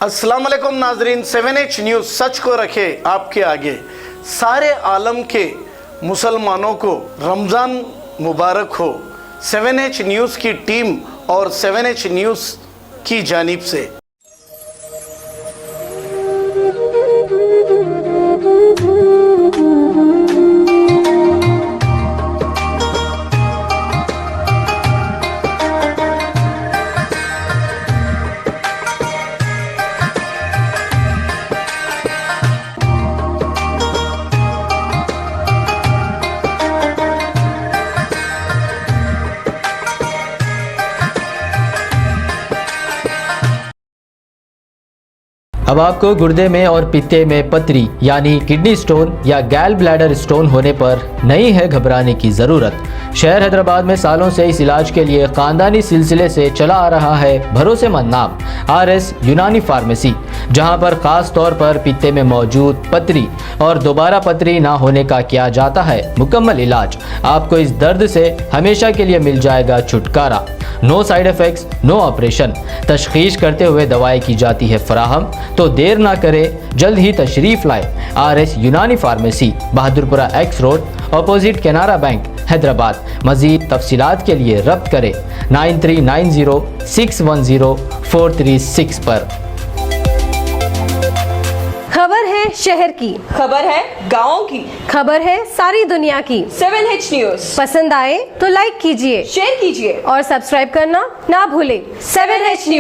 अस्सलाम वालेकुम नाजरीन, 7H न्यूज़ सच को रखे आपके आगे। सारे आलम के मुसलमानों को रमज़ान मुबारक हो। 7H न्यूज़ की टीम और 7H न्यूज़ की जानिब से। अब आपको गुर्दे में और पित्ते में पथरी यानी किडनी स्टोन या गैल ब्लैडर स्टोन होने पर नहीं है घबराने की ज़रूरत। शहर हैदराबाद में सालों से इस इलाज के लिए ख़ानदानी सिलसिले से चला आ रहा है भरोसेमंद नाम RS यूनानी फार्मेसी, जहां पर ख़ास तौर पर पित्ते में मौजूद पथरी और दोबारा पथरी ना होने का किया जाता है मुकम्मल इलाज। आपको इस दर्द से हमेशा के लिए मिल जाएगा छुटकारा। No side effects, no operation. तशखीस करते हुए दवाएं की जाती है फराहम। तो देर ना करें, जल्द ही तशरीफ़ लाए RS यूनानी pharmacy, Bahadurpura X road, opposite Canara bank, Hyderabad. मज़ीद तफसीलात के लिए रब्त करें 9390610436 पर। खबर है शहर की, खबर है गाँव की, खबर है सारी दुनिया की। 7H न्यूज़ पसंद आए तो लाइक कीजिए, शेयर कीजिए और सब्सक्राइब करना ना भूलें। 7H news.